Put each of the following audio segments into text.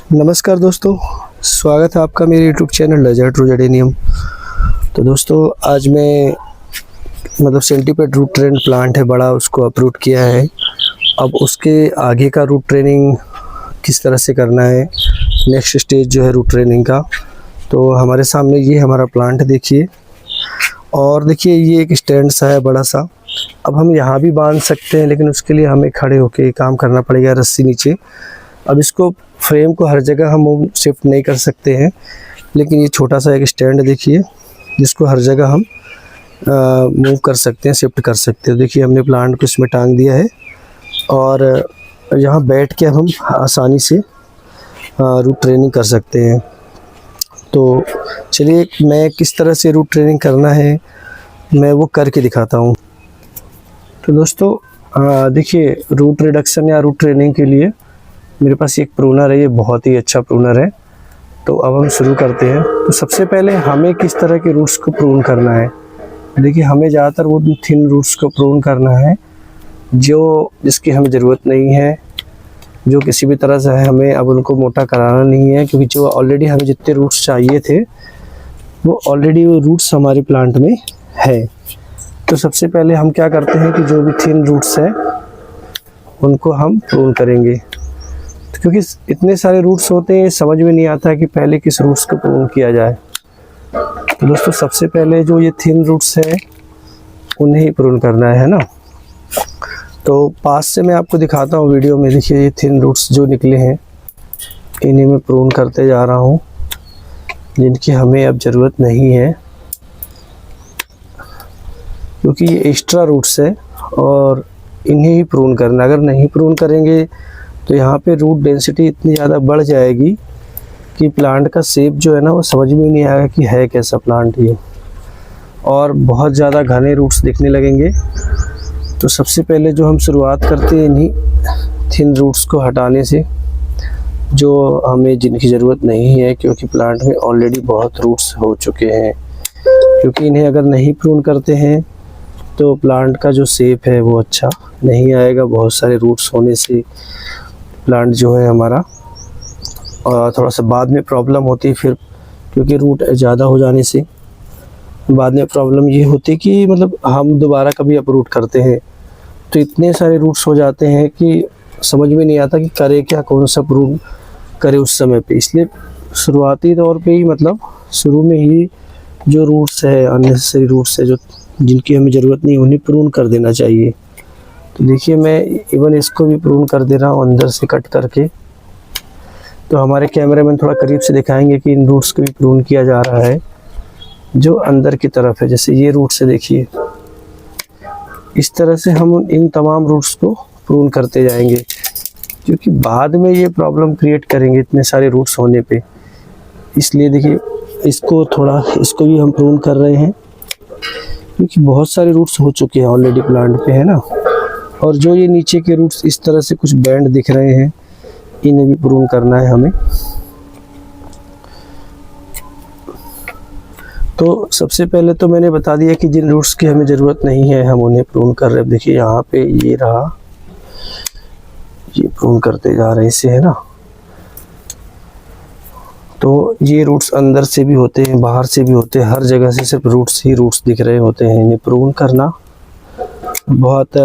नमस्कार दोस्तों, स्वागत है आपका मेरे यूट्यूब चैनल डेजर्ट रोजेडेनियम। तो दोस्तों आज मैं सेंटीपेड रूट ट्रेंड प्लांट है बड़ा, उसको अप्रूट किया है। अब उसके आगे का रूट ट्रेनिंग किस तरह से करना है, नेक्स्ट स्टेज जो है रूट ट्रेनिंग का। तो हमारे सामने ये हमारा प्लांट देखिए, और देखिए ये एक स्टैंड सा है बड़ा सा। अब हम यहाँ भी बांध सकते हैं, लेकिन उसके लिए हमें खड़े होके काम करना पड़ेगा रस्सी नीचे। अब इसको फ्रेम को हर जगह हम शिफ्ट नहीं कर सकते हैं, लेकिन ये छोटा सा एक स्टैंड देखिए जिसको हर जगह हम मूव कर सकते हैं, शिफ्ट कर सकते हैं। देखिए हमने प्लांट को इसमें टांग दिया है और यहाँ बैठ के हम आसानी से रूट ट्रेनिंग कर सकते हैं। तो चलिए मैं किस तरह से रूट ट्रेनिंग करना है मैं वो करके दिखाता हूँ। तो दोस्तों देखिए रूट रिडक्शन या रूट ट्रेनिंग के लिए मेरे पास एक प्रूनर है, ये बहुत ही अच्छा प्रूनर है। तो अब हम शुरू करते हैं। तो सबसे पहले हमें किस तरह के रूट्स को प्रून करना है। देखिए हमें ज़्यादातर वो थिन रूट्स को प्रून करना है जिसकी हमें ज़रूरत नहीं है, जो किसी भी तरह से है। हमें अब उनको मोटा कराना नहीं है, क्योंकि जो ऑलरेडी हमें जितने रूट्स चाहिए थे वो ऑलरेडी वो रूट्स हमारे प्लांट में है। तो सबसे पहले हम क्या करते हैं कि जो भी थिन रूट्स हैं उनको हम प्रून करेंगे, क्योंकि इतने सारे रूट्स होते हैं समझ में नहीं आता है कि पहले किस रूट्स को प्रून किया जाए। तो दोस्तों सबसे पहले जो ये थिन रूट्स है उन्हें ही प्रून करना है ना। तो पास से मैं आपको दिखाता हूँ वीडियो में। देखिए ये थिन रूट्स जो निकले हैं इन्हें मैं प्रून करते जा रहा हूँ, जिनकी हमें अब ज़रूरत नहीं है, क्योंकि ये एक्स्ट्रा रूट्स है और इन्हें ही प्रून करना। अगर नहीं प्रून करेंगे तो यहाँ पे रूट डेंसिटी इतनी ज़्यादा बढ़ जाएगी कि प्लांट का शेप जो है ना वो समझ में नहीं आएगा कि है कैसा प्लांट ये, और बहुत ज़्यादा घने रूट्स दिखने लगेंगे। तो सबसे पहले जो हम शुरुआत करते हैं इन्हीं थिन रूट्स को हटाने से, जो हमें जिनकी ज़रूरत नहीं है, क्योंकि प्लांट में ऑलरेडी बहुत रूट्स हो चुके हैं। क्योंकि इन्हें अगर नहीं प्रून करते हैं तो प्लांट का जो शेप है वो अच्छा नहीं आएगा। बहुत सारे रूट्स होने से प्लांट जो है हमारा और थोड़ा सा बाद में प्रॉब्लम होती है फिर, क्योंकि रूट ज़्यादा हो जाने से बाद में प्रॉब्लम ये होती है कि हम दोबारा कभी अपरूट करते हैं तो इतने सारे रूट्स हो जाते हैं कि समझ में नहीं आता कि करे क्या, कौन सा प्रून करे उस समय पे। इसलिए शुरुआती तौर पे ही शुरू में ही जो रूट्स है, अननेसेसरी रूट्स है, जो जिनकी हमें ज़रूरत नहीं, उन्हें प्रून कर देना चाहिए। तो देखिए मैं इवन इसको भी प्रून कर दे रहा हूँ अंदर से कट करके। तो हमारे कैमरामैन थोड़ा करीब से दिखाएंगे कि इन रूट्स को भी प्रून किया जा रहा है जो अंदर की तरफ है। जैसे ये रूट से देखिए, इस तरह से हम इन तमाम रूट्स को प्रून करते जाएंगे, क्योंकि बाद में ये प्रॉब्लम क्रिएट करेंगे इतने सारे रूट्स होने पे। इसलिए देखिए इसको भी हम प्रून कर रहे हैं, क्योंकि बहुत सारे रूट्स हो चुके हैं ऑलरेडी प्लांट पे, है ना। और जो ये नीचे के रूट्स इस तरह से कुछ बैंड दिख रहे हैं इन्हें भी प्रून करना है हमें। तो सबसे पहले तो मैंने बता दिया कि जिन रूट्स की हमें ज़रूरत नहीं है हम उन्हें प्रून कर रहे हैं। देखिए यहाँ पे ये रहा, ये प्रून करते जा रहे हैं इसे, है ना। तो ये रूट्स अंदर से भी होते हैं, बाहर से भी होते हैं, हर जगह से सिर्फ रूट्स ही रूट्स दिख रहे होते हैं। इन्हें प्रून करना बहुत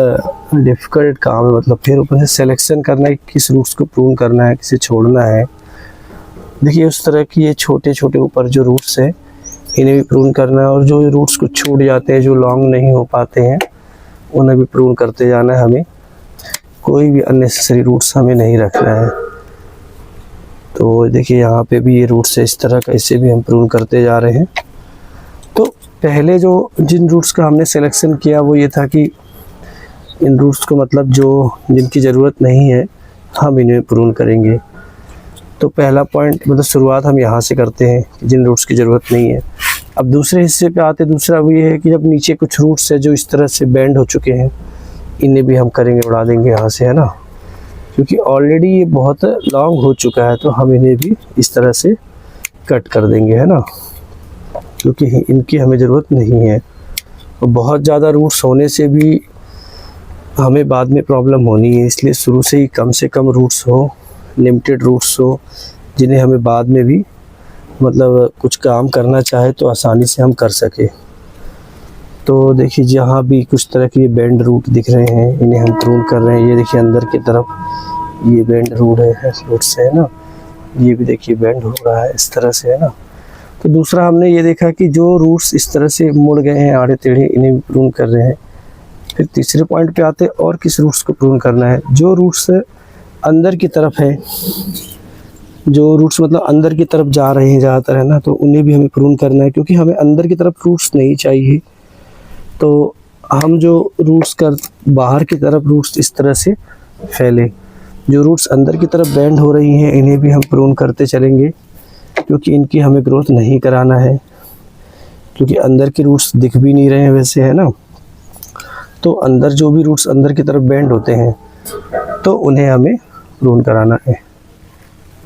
डिफ़िकल्ट काम है। फिर ऊपर से सिलेक्शन करना है किस रूट्स को प्रून करना है, किसे छोड़ना है। देखिए उस तरह की ये छोटे छोटे ऊपर जो रूट्स हैं इन्हें भी प्रून करना है, और जो रूट्स को छूट जाते हैं, जो लॉन्ग नहीं हो पाते हैं, उन्हें भी प्रून करते जाना है हमें। कोई भी अननेसेसरी रूट्स हमें नहीं रखना है। तो देखिए यहाँ पे भी ये रूट्स है इस तरह का, इसे भी हम प्रून करते जा रहे हैं। तो पहले जिन रूट्स का हमने सिलेक्शन किया वो ये था कि इन रूट्स को जो जिनकी ज़रूरत नहीं है हम इन्हें प्रून करेंगे। तो पहला पॉइंट शुरुआत हम यहाँ से करते हैं कि जिन रूट्स की ज़रूरत नहीं है। अब दूसरे हिस्से पे आते, दूसरा वो ये है कि जब नीचे कुछ रूट्स है जो इस तरह से बैंड हो चुके हैं इन्हें भी हम करेंगे, उड़ा देंगे यहाँ से, है ना। क्योंकि ऑलरेडी ये बहुत लॉन्ग हो चुका है तो हम इन्हें भी इस तरह से कट कर देंगे, है ना, क्योंकि इनकी हमें ज़रूरत नहीं है। और बहुत ज़्यादा रूट्स होने से भी हमें बाद में प्रॉब्लम होनी है, इसलिए शुरू से ही कम रूट्स हो, लिमिटेड रूट्स हो, जिन्हें हमें बाद में भी मतलब कुछ काम करना चाहे तो आसानी से हम कर सके। तो देखिए जहाँ भी कुछ तरह के बेंड रूट दिख रहे हैं इन्हें हम प्रून कर रहे हैं। ये देखिए अंदर की तरफ ये बेंड रूट से है ना, ये भी देखिए बेंड हो रहा है इस तरह से है ना। तो दूसरा हमने ये देखा कि जो रूट्स इस तरह से मुड़ गए हैं आड़े टेढ़े, इन्हें प्रून कर रहे हैं। फिर तीसरे पॉइंट पे आते हैं और किस रूट्स को प्रून करना है। जो रूट्स अंदर की तरफ है, जो रूट्स मतलब अंदर की तरफ जा रहे हैं ज़्यादातर है ना, तो उन्हें भी हमें प्रून करना है, क्योंकि हमें अंदर की तरफ रूट्स नहीं चाहिए। तो हम जो रूट्स कर बाहर की तरफ रूट्स इस तरह से फैले, जो रूट्स अंदर की तरफ बेंड हो रही हैं इन्हें भी हम प्रून करते चलेंगे, क्योंकि इनकी हमें ग्रोथ नहीं कराना है, क्योंकि अंदर के रूट्स दिख भी नहीं रहे हैं वैसे है ना। तो अंदर जो भी रूट्स अंदर की तरफ बेंड होते हैं तो उन्हें हमें प्रून कराना है।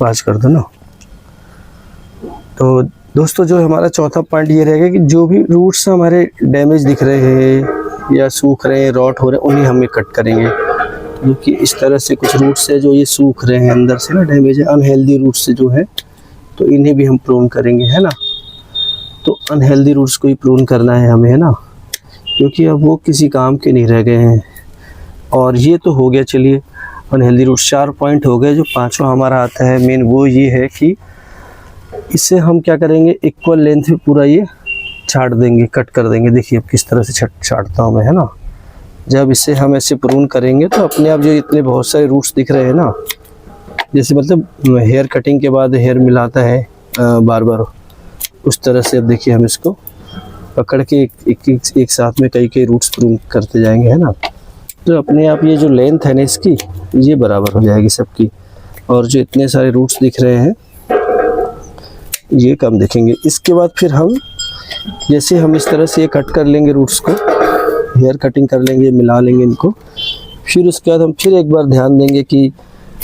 पास कर दो ना। तो दोस्तों जो हमारा चौथा पॉइंट ये रहेगा कि जो भी रूट्स हमारे डैमेज दिख रहे हैं या सूख रहे हैं, रॉट हो रहे हैं, उन्हें हमें कट करेंगे। क्योंकि इस तरह से कुछ रूट्स है जो ये सूख रहे हैं अंदर से ना, डैमेज है, अनहेल्दी रूट्स से जो है, तो इन्हें भी हम प्रून करेंगे है ना। तो अनहेल्दी रूट्स को ही प्रून करना है हमें है ना, क्योंकि अब वो किसी काम के नहीं रह गए हैं। और ये तो हो गया, चलिए अनहेल्दी रूट्स 4 पॉइंट हो गए। जो पांचवा हमारा आता है मेन, वो ये है कि इससे हम क्या करेंगे, इक्वल लेंथ में पूरा ये छाट देंगे, कट कर देंगे। देखिए अब किस तरह से छाटता हूँ मैं है ना। जब इसे हम ऐसे प्रून करेंगे तो अपने आप जो इतने बहुत सारे रूट्स दिख रहे हैं ना, जैसे मतलब हेयर कटिंग के बाद हेयर मिलाता है बार बार, उस तरह से अब देखिए हम इसको पकड़ के एक साथ में कई रूट्स प्रून करते जाएंगे है ना। तो अपने आप ये जो लेंथ है ना इसकी, ये बराबर हो जाएगी सबकी, और जो इतने सारे रूट्स दिख रहे हैं ये कम दिखेंगे। इसके बाद फिर हम जैसे हम इस तरह से ये कट कर लेंगे रूट्स को, हेयर कटिंग कर लेंगे, मिला लेंगे इनको। फिर उसके बाद हम फिर एक बार ध्यान देंगे कि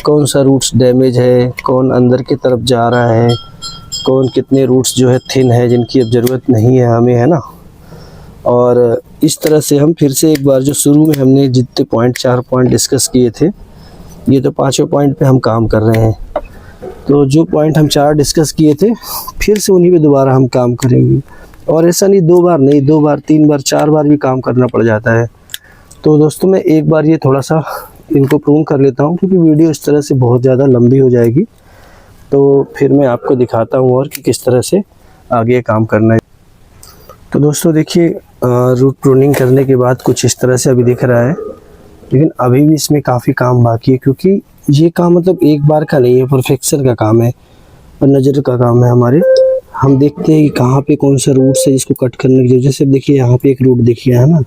कौन सा रूट्स डैमेज है, कौन अंदर की तरफ जा रहा है, कौन कितने रूट्स जो है थिन है जिनकी अब ज़रूरत नहीं है हमें है ना। और इस तरह से हम फिर से एक बार जो शुरू में हमने जितने पॉइंट 4 पॉइंट डिस्कस किए थे, ये तो 5वें पॉइंट पे हम काम कर रहे हैं। तो जो पॉइंट हम 4 डिस्कस किए थे फिर से उन्हीं पे दोबारा हम काम करेंगे। और ऐसा नहीं 2 बार नहीं, 2 बार 3 बार 4 बार भी काम करना पड़ जाता है। तो दोस्तों मैं एक बार ये थोड़ा सा इनको प्रून कर लेता हूँ, क्योंकि वीडियो इस तरह से बहुत ज़्यादा लंबी हो जाएगी। तो फिर मैं आपको दिखाता हूँ और कि किस तरह से आगे काम करना है। तो दोस्तों देखिए रूट प्रूनिंग करने के बाद कुछ इस तरह से अभी दिख रहा है, लेकिन अभी भी इसमें काफ़ी काम बाकी है, क्योंकि ये काम मतलब एक बार का नहीं है, परफेक्शन का काम है और नज़र का काम है हमारे। हम देखते हैं कि कहाँ पे कौन सा रूट है जिसको कट करने की जरूरत है। जैसे देखिए यहाँ पे एक रूट देखिए है ना,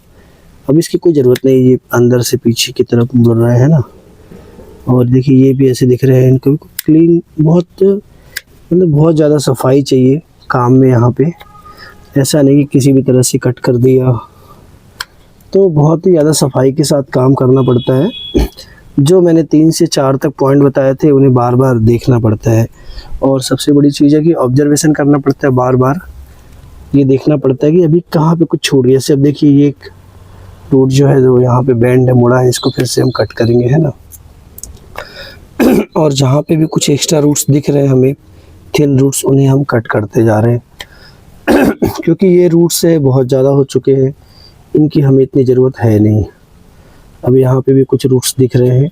अब इसकी कोई ज़रूरत नहीं, ये अंदर से पीछे की तरफ मुड़ रहे हैं ना। और देखिए ये भी ऐसे दिख रहे हैं, इनको क्लीन बहुत मतलब बहुत ज़्यादा सफाई चाहिए काम में यहाँ पे। ऐसा नहीं कि किसी भी तरह से कट कर दिया, तो बहुत ही ज़्यादा सफाई के साथ काम करना पड़ता है। जो मैंने 3 से 4 तक पॉइंट बताए थे उन्हें बार बार देखना पड़ता है। और सबसे बड़ी चीज़ है कि ऑब्जर्वेशन करना पड़ता है, बार बार ये देखना पड़ता है कि अभी कहाँ पे कुछ छूट गया। जैसे अब देखिए ये एक रूट जो है जो यहाँ पे बेंड है, मुड़ा है, इसको फिर से हम कट करेंगे है ना। और जहाँ पे भी कुछ एक्स्ट्रा रूट्स दिख रहे हैं हमें, थिन रूट्स, उन्हें हम कट करते जा रहे हैं। क्योंकि ये रूट्स है बहुत ज़्यादा हो चुके हैं, इनकी हमें इतनी ज़रूरत है नहीं। अब यहाँ पे भी कुछ रूट्स दिख रहे हैं,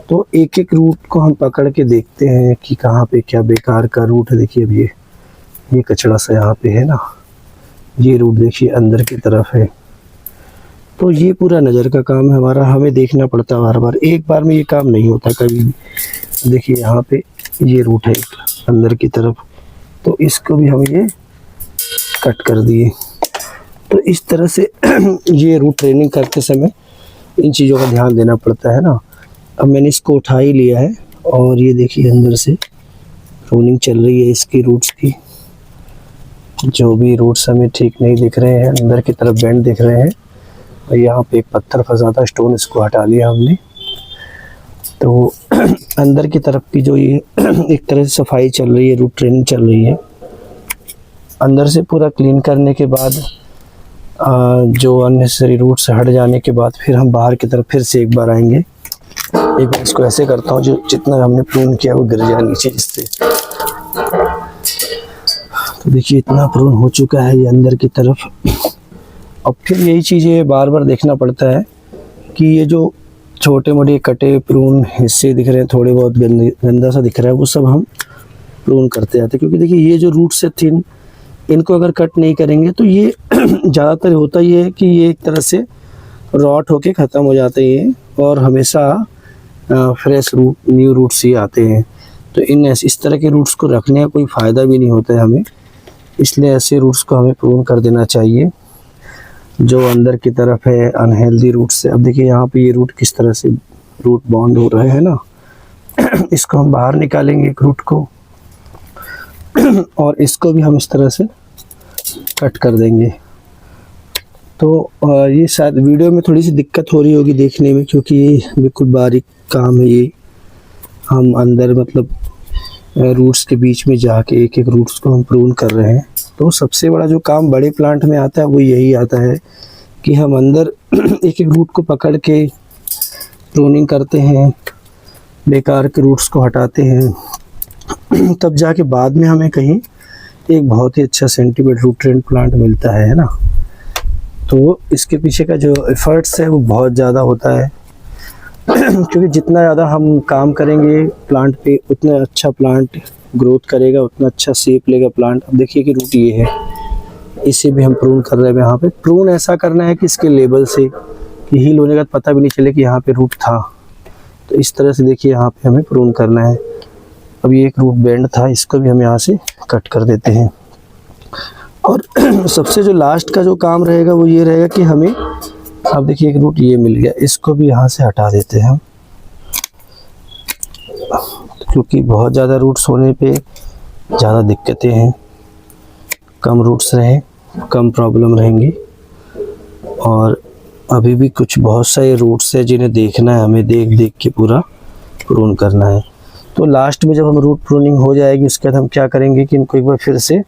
तो एक एक रूट को हम पकड़ के देखते हैं कि कहाँ पे क्या बेकार का रूट है। देखिए अब ये कचड़ा सा यहाँ पे है ना, ये रूट देखिए अंदर की तरफ है। तो ये पूरा नज़र का काम है हमारा, हमें देखना पड़ता है बार बार, एक बार में ये काम नहीं होता कभी भी। देखिए यहाँ पे ये रूट है अंदर की तरफ, तो इसको भी हम ये कट कर दिए। तो इस तरह से ये रूट ट्रेनिंग करते समय इन चीज़ों का ध्यान देना पड़ता है ना। अब मैंने इसको उठा ही लिया है और ये देखिए अंदर से प्रूनिंग चल रही है इसकी रूट्स की। जो भी रूट्स हमें ठीक नहीं दिख रहे हैं, अंदर की तरफ बेंड दिख रहे हैं, और यहाँ पे एक पत्थर फंसा था, स्टोन, इसको हटा लिया हमने। तो अंदर की तरफ की जो ये एक तरह से सफाई चल रही है, रूट ट्रेनिंग चल रही है। अंदर से पूरा क्लीन करने के बाद जो अननेसेसरी रूट्स हट जाने के बाद फिर हम बाहर की तरफ फिर से एक बार आएंगे एक बार इसको ऐसे करता हूँ, जो जितना हमने प्रून किया वो गिर जाए नीचे जिससे। तो देखिए इतना प्रून हो चुका है ये अंदर की तरफ। अब फिर यही चीज़ें बार बार देखना पड़ता है कि ये जो छोटे मोटे कटे प्रून हिस्से दिख रहे हैं, थोड़े बहुत गंदा सा दिख रहा है, वो सब हम प्रून करते जाते हैं। क्योंकि देखिए ये जो रूट्स है थिन, इनको अगर कट नहीं करेंगे तो ये ज़्यादातर होता ही है कि ये एक तरह से रॉट होके ख़त्म हो जाते हैं और हमेशा फ्रेश रूट, न्यू रूट्स ही आते हैं। तो इस तरह के रूट्स को रखने का कोई फ़ायदा भी नहीं होता है हमें, इसलिए ऐसे रूट्स को हमें प्रून कर देना चाहिए जो अंदर की तरफ है अनहेल्दी रूट से। अब देखिए यहाँ पे ये रूट किस तरह से रूट बॉन्ड हो रहा है ना, इसको हम बाहर निकालेंगे एक रूट को और इसको भी हम इस तरह से कट कर देंगे। तो ये शायद वीडियो में थोड़ी सी दिक्कत हो रही होगी देखने में, क्योंकि ये बिल्कुल बारीक काम है। ये हम अंदर मतलब रूट्स के बीच में जाके एक एक रूट्स को हम प्रून कर रहे हैं। तो सबसे बड़ा जो काम बड़े प्लांट में आता है वो यही आता है कि हम अंदर एक एक रूट को पकड़ के प्रूनिंग करते हैं, बेकार के रूट्स को हटाते हैं, तब जाके बाद में हमें कहीं एक बहुत ही अच्छा सेंटीपीड रूट ट्रेंड प्लांट मिलता है ना। तो इसके पीछे का जो एफर्ट्स है वो बहुत ज़्यादा होता है क्योंकि जितना ज़्यादा हम काम करेंगे प्लांट पे उतना अच्छा प्लांट ग्रोथ करेगा, उतना अच्छा शेप लेगा प्लांट। अब देखिए कि रूट ये है, इसे भी हम प्रून कर रहे हैं। यहाँ पे प्रून ऐसा करना है कि इसके लेवल से कि हील होने का पता भी नहीं चले कि यहाँ पे रूट था। तो इस तरह से देखिए यहाँ पे हमें प्रून करना है। अब ये एक रूट बेंड था, इसको भी हम यहाँ से कट कर देते हैं। और सबसे जो लास्ट का जो काम रहेगा वो ये रहेगा कि हमें, अब देखिए एक रूट ये मिल गया, इसको भी यहाँ से हटा देते हैं हम, क्योंकि बहुत ज़्यादा रूट्स होने पे ज़्यादा दिक्कतें हैं। कम रूट्स रहें, कम प्रॉब्लम रहेंगी। और अभी भी कुछ बहुत सारे रूट्स हैं जिन्हें देखना है हमें, देख देख के पूरा प्रून करना है। तो लास्ट में जब हम रूट प्रूनिंग हो जाएगी उसके बाद हम क्या करेंगे कि इनको एक बार फिर से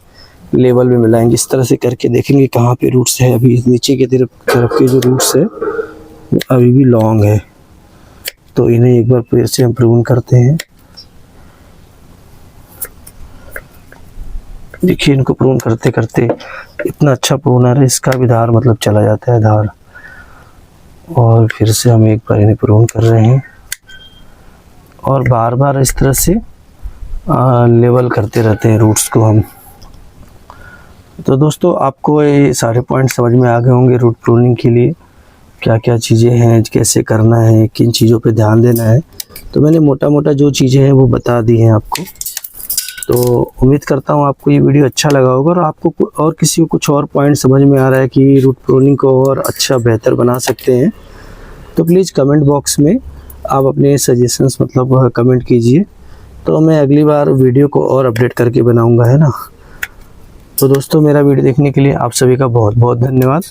लेवल में मिलाएंगे। इस तरह से करके देखेंगे कहाँ पे रूट्स है। अभी नीचे की तरफ के जो रूट्स है वो अभी भी लॉन्ग है, तो इन्हें एक बार फिर से हम प्रून करते हैं। देखिए इनको प्रून करते करते इतना अच्छा प्रून आ रहा है, इसका भी धार मतलब चला जाता है धार। और फिर से हम एक बार इन्हें प्रून कर रहे हैं और बार बार इस तरह से लेवल करते रहते हैं रूट्स को हम। तो दोस्तों आपको ये सारे पॉइंट समझ में आ गए होंगे रूट प्रूनिंग के लिए क्या क्या चीज़ें हैं, कैसे करना है, किन चीज़ों पे ध्यान देना है। तो मैंने मोटा मोटा जो चीज़ें हैं वो बता दी हैं आपको। तो उम्मीद करता हूँ आपको ये वीडियो अच्छा लगा होगा और आपको और किसी को कुछ और पॉइंट समझ में आ रहा है कि रूट प्रूनिंग को और अच्छा बेहतर बना सकते हैं, तो प्लीज़ कमेंट बॉक्स में आप अपने सजेशंस मतलब कमेंट कीजिए, तो मैं अगली बार वीडियो को और अपडेट करके बनाऊंगा, है ना। तो दोस्तों मेरा वीडियो देखने के लिए आप सभी का बहुत बहुत धन्यवाद।